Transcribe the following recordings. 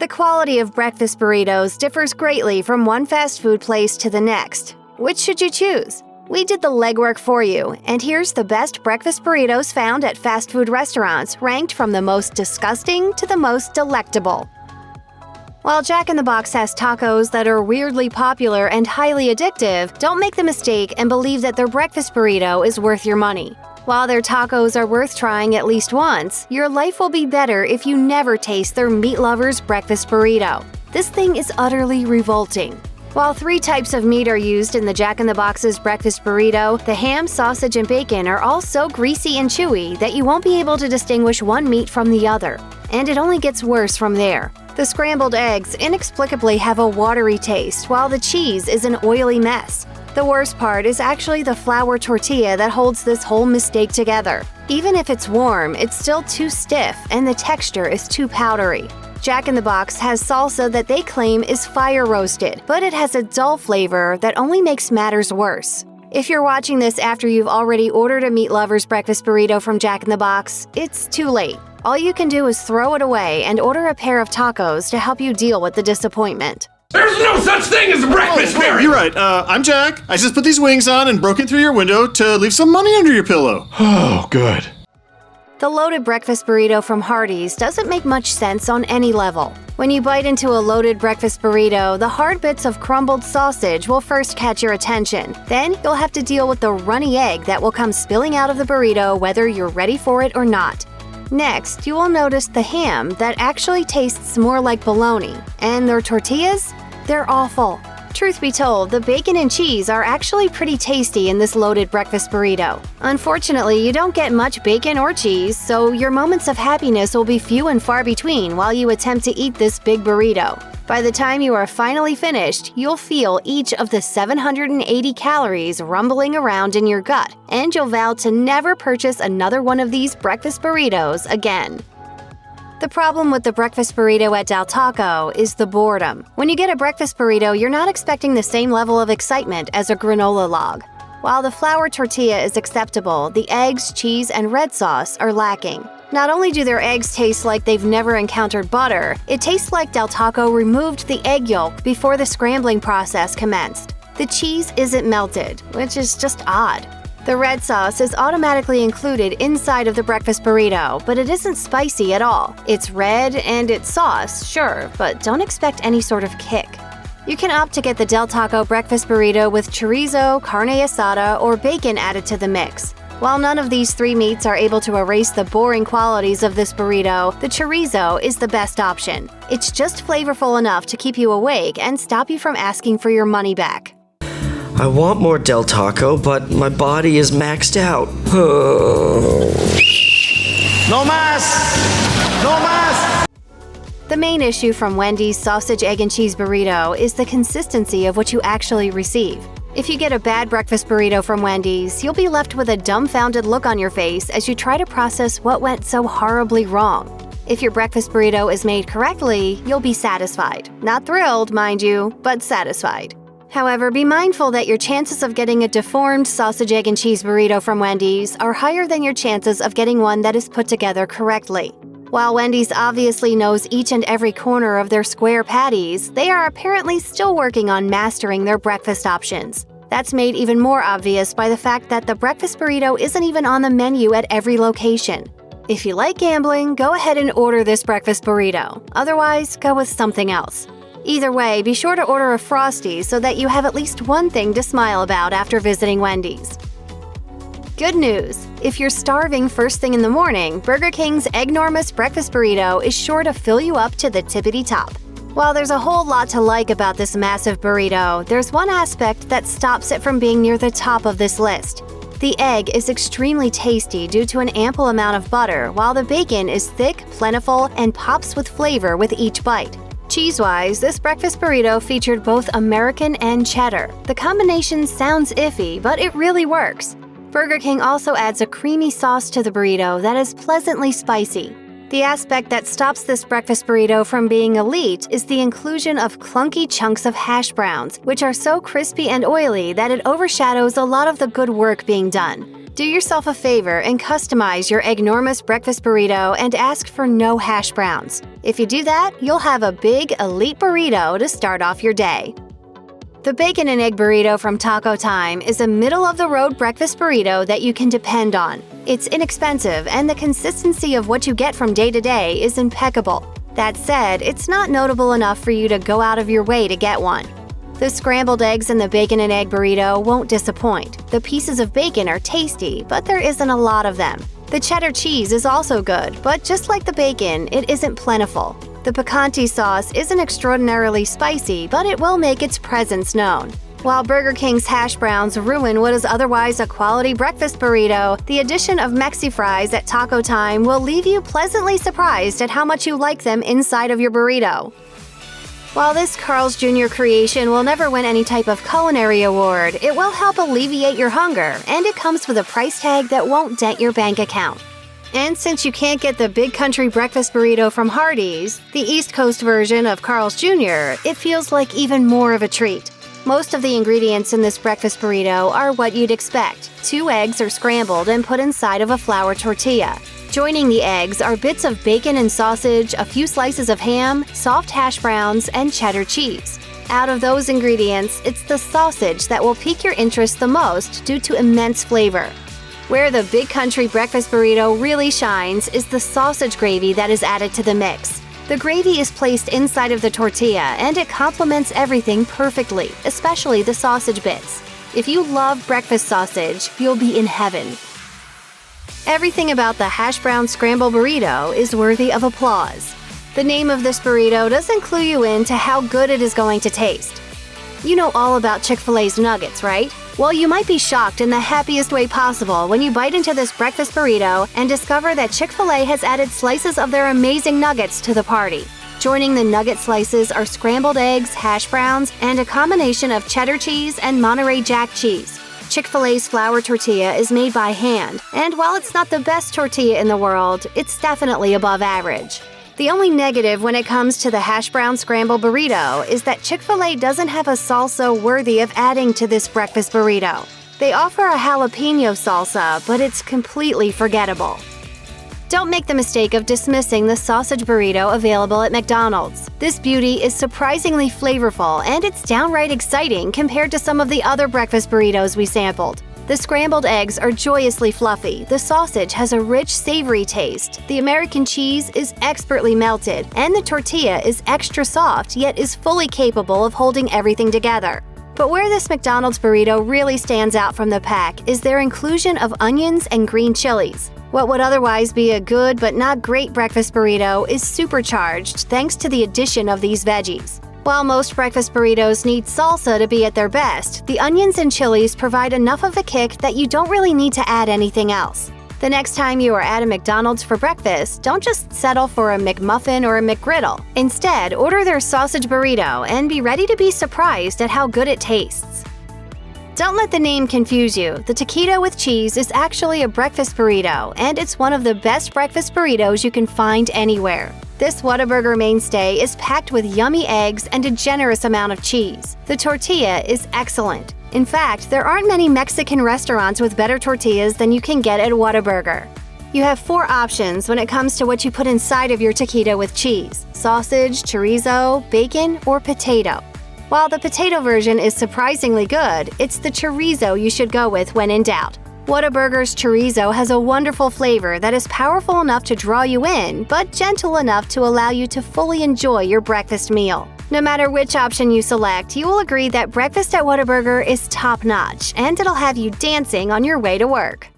The quality of breakfast burritos differs greatly from one fast food place to the next. Which should you choose? We did the legwork for you, and here's the best breakfast burritos found at fast food restaurants, ranked from the most disgusting to the most delectable. While Jack in the Box has tacos that are weirdly popular and highly addictive, don't make the mistake and believe that their breakfast burrito is worth your money. While their tacos are worth trying at least once, your life will be better if you never taste their meat lovers breakfast burrito. This thing is utterly revolting. While 3 types of meat are used in the Jack in the Box's breakfast burrito, the ham, sausage, and bacon are all so greasy and chewy that you won't be able to distinguish one meat from the other. And it only gets worse from there. The scrambled eggs inexplicably have a watery taste, while the cheese is an oily mess. The worst part is actually the flour tortilla that holds this whole mistake together. Even if it's warm, it's still too stiff and the texture is too powdery. Jack in the Box has salsa that they claim is fire roasted, but it has a dull flavor that only makes matters worse. If you're watching this after you've already ordered a meat lover's breakfast burrito from Jack in the Box, it's too late. All you can do is throw it away and order a pair of tacos to help you deal with the disappointment. There's no such thing as a breakfast burrito! You're right. I'm Jack. I just put these wings on and broke in through your window to leave some money under your pillow. Oh, good. The loaded breakfast burrito from Hardee's doesn't make much sense on any level. When you bite into a loaded breakfast burrito, the hard bits of crumbled sausage will first catch your attention. Then you'll have to deal with the runny egg that will come spilling out of the burrito whether you're ready for it or not. Next, you will notice the ham that actually tastes more like bologna. And their tortillas? They're awful. Truth be told, the bacon and cheese are actually pretty tasty in this loaded breakfast burrito. Unfortunately, you don't get much bacon or cheese, so your moments of happiness will be few and far between while you attempt to eat this big burrito. By the time you are finally finished, you'll feel each of the 780 calories rumbling around in your gut, and you'll vow to never purchase another one of these breakfast burritos again. The problem with the breakfast burrito at Del Taco is the boredom. When you get a breakfast burrito, you're not expecting the same level of excitement as a granola log. While the flour tortilla is acceptable, the eggs, cheese, and red sauce are lacking. Not only do their eggs taste like they've never encountered butter, it tastes like Del Taco removed the egg yolk before the scrambling process commenced. The cheese isn't melted, which is just odd. The red sauce is automatically included inside of the breakfast burrito, but it isn't spicy at all. It's red and it's sauce, sure, but don't expect any sort of kick. You can opt to get the Del Taco breakfast burrito with chorizo, carne asada, or bacon added to the mix. While none of these 3 meats are able to erase the boring qualities of this burrito, the chorizo is the best option. It's just flavorful enough to keep you awake and stop you from asking for your money back. I want more Del Taco, but my body is maxed out. No más! No más! The main issue from Wendy's sausage, egg, and cheese burrito is the consistency of what you actually receive. If you get a bad breakfast burrito from Wendy's, you'll be left with a dumbfounded look on your face as you try to process what went so horribly wrong. If your breakfast burrito is made correctly, you'll be satisfied. Not thrilled, mind you, but satisfied. However, be mindful that your chances of getting a deformed sausage, egg, and cheese burrito from Wendy's are higher than your chances of getting one that is put together correctly. While Wendy's obviously knows each and every corner of their square patties, they are apparently still working on mastering their breakfast options. That's made even more obvious by the fact that the breakfast burrito isn't even on the menu at every location. If you like gambling, go ahead and order this breakfast burrito. Otherwise, go with something else. Either way, be sure to order a Frosty so that you have at least one thing to smile about after visiting Wendy's. Good news! If you're starving first thing in the morning, Burger King's egg-normous breakfast burrito is sure to fill you up to the tippity top. While there's a whole lot to like about this massive burrito, there's one aspect that stops it from being near the top of this list. The egg is extremely tasty due to an ample amount of butter, while the bacon is thick, plentiful, and pops with flavor with each bite. Cheese-wise, this breakfast burrito featured both American and cheddar. The combination sounds iffy, but it really works. Burger King also adds a creamy sauce to the burrito that is pleasantly spicy. The aspect that stops this breakfast burrito from being elite is the inclusion of clunky chunks of hash browns, which are so crispy and oily that it overshadows a lot of the good work being done. Do yourself a favor and customize your egg-normous breakfast burrito and ask for no hash browns. If you do that, you'll have a big, elite burrito to start off your day. The bacon and egg burrito from Taco Time is a middle-of-the-road breakfast burrito that you can depend on. It's inexpensive, and the consistency of what you get from day to day is impeccable. That said, it's not notable enough for you to go out of your way to get one. The scrambled eggs in the bacon and egg burrito won't disappoint. The pieces of bacon are tasty, but there isn't a lot of them. The cheddar cheese is also good, but just like the bacon, it isn't plentiful. The picante sauce isn't extraordinarily spicy, but it will make its presence known. While Burger King's hash browns ruin what is otherwise a quality breakfast burrito, the addition of Mexi fries at Taco Time will leave you pleasantly surprised at how much you like them inside of your burrito. While this Carl's Jr. creation will never win any type of culinary award, it will help alleviate your hunger, and it comes with a price tag that won't dent your bank account. And since you can't get the Big Country breakfast burrito from Hardee's, the East Coast version of Carl's Jr., it feels like even more of a treat. Most of the ingredients in this breakfast burrito are what you'd expect. 2 eggs are scrambled and put inside of a flour tortilla. Joining the eggs are bits of bacon and sausage, a few slices of ham, soft hash browns, and cheddar cheese. Out of those ingredients, it's the sausage that will pique your interest the most due to immense flavor. Where the Big Country breakfast burrito really shines is the sausage gravy that is added to the mix. The gravy is placed inside of the tortilla, and it complements everything perfectly, especially the sausage bits. If you love breakfast sausage, you'll be in heaven. Everything about the hash brown scramble burrito is worthy of applause. The name of this burrito doesn't clue you in to how good it is going to taste. You know all about Chick-fil-A's nuggets, right? Well, you might be shocked in the happiest way possible when you bite into this breakfast burrito and discover that Chick-fil-A has added slices of their amazing nuggets to the party. Joining the nugget slices are scrambled eggs, hash browns, and a combination of cheddar cheese and Monterey Jack cheese. Chick-fil-A's flour tortilla is made by hand, and while it's not the best tortilla in the world, it's definitely above average. The only negative when it comes to the hash brown scramble burrito is that Chick-fil-A doesn't have a salsa worthy of adding to this breakfast burrito. They offer a jalapeno salsa, but it's completely forgettable. Don't make the mistake of dismissing the sausage burrito available at McDonald's. This beauty is surprisingly flavorful, and it's downright exciting compared to some of the other breakfast burritos we sampled. The scrambled eggs are joyously fluffy, the sausage has a rich, savory taste, the American cheese is expertly melted, and the tortilla is extra soft yet is fully capable of holding everything together. But where this McDonald's burrito really stands out from the pack is their inclusion of onions and green chilies. What would otherwise be a good but not great breakfast burrito is supercharged thanks to the addition of these veggies. While most breakfast burritos need salsa to be at their best, the onions and chilies provide enough of a kick that you don't really need to add anything else. The next time you are at a McDonald's for breakfast, don't just settle for a McMuffin or a McGriddle. Instead, order their sausage burrito and be ready to be surprised at how good it tastes. Don't let the name confuse you. The taquito with cheese is actually a breakfast burrito, and it's one of the best breakfast burritos you can find anywhere. This Whataburger mainstay is packed with yummy eggs and a generous amount of cheese. The tortilla is excellent. In fact, there aren't many Mexican restaurants with better tortillas than you can get at Whataburger. You have 4 options when it comes to what you put inside of your taquito with cheese: sausage, chorizo, bacon, or potato. While the potato version is surprisingly good, it's the chorizo you should go with when in doubt. Whataburger's chorizo has a wonderful flavor that is powerful enough to draw you in, but gentle enough to allow you to fully enjoy your breakfast meal. No matter which option you select, you will agree that breakfast at Whataburger is top-notch, and it'll have you dancing on your way to work.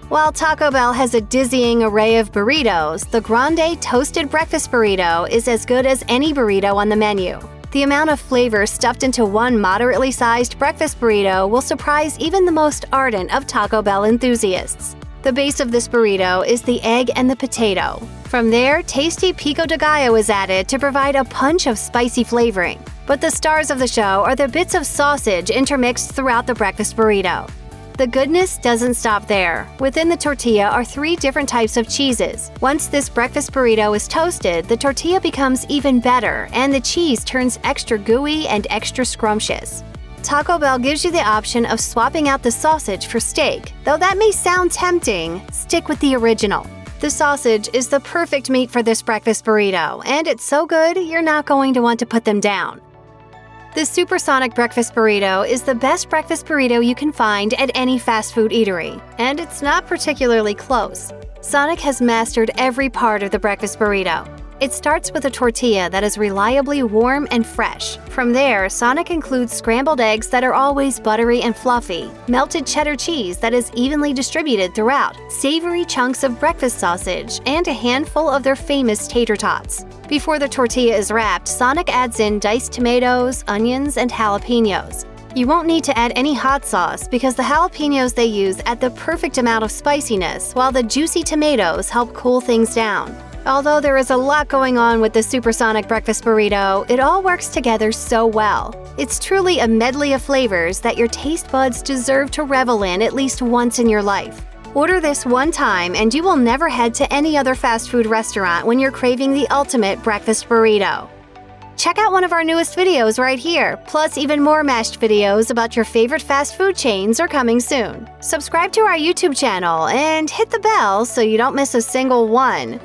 While Taco Bell has a dizzying array of burritos, the Grande Toasted Breakfast Burrito is as good as any burrito on the menu. The amount of flavor stuffed into one moderately sized breakfast burrito will surprise even the most ardent of Taco Bell enthusiasts. The base of this burrito is the egg and the potato. From there, tasty pico de gallo is added to provide a punch of spicy flavoring. But the stars of the show are the bits of sausage intermixed throughout the breakfast burrito. The goodness doesn't stop there. Within the tortilla are 3 different types of cheeses. Once this breakfast burrito is toasted, the tortilla becomes even better and the cheese turns extra gooey and extra scrumptious. Taco Bell gives you the option of swapping out the sausage for steak. Though that may sound tempting, stick with the original. The sausage is the perfect meat for this breakfast burrito, and it's so good you're not going to want to put them down. The Supersonic Breakfast Burrito is the best breakfast burrito you can find at any fast food eatery, and it's not particularly close. Sonic has mastered every part of the breakfast burrito. It starts with a tortilla that is reliably warm and fresh. From there, Sonic includes scrambled eggs that are always buttery and fluffy, melted cheddar cheese that is evenly distributed throughout, savory chunks of breakfast sausage, and a handful of their famous tater tots. Before the tortilla is wrapped, Sonic adds in diced tomatoes, onions, and jalapenos. You won't need to add any hot sauce because the jalapenos they use add the perfect amount of spiciness, while the juicy tomatoes help cool things down. Although there is a lot going on with the Supersonic Breakfast Burrito, it all works together so well. It's truly a medley of flavors that your taste buds deserve to revel in at least once in your life. Order this one time and you will never head to any other fast food restaurant when you're craving the ultimate breakfast burrito. Check out one of our newest videos right here, plus even more mashed videos about your favorite fast food chains are coming soon. Subscribe to our YouTube channel and hit the bell so you don't miss a single one.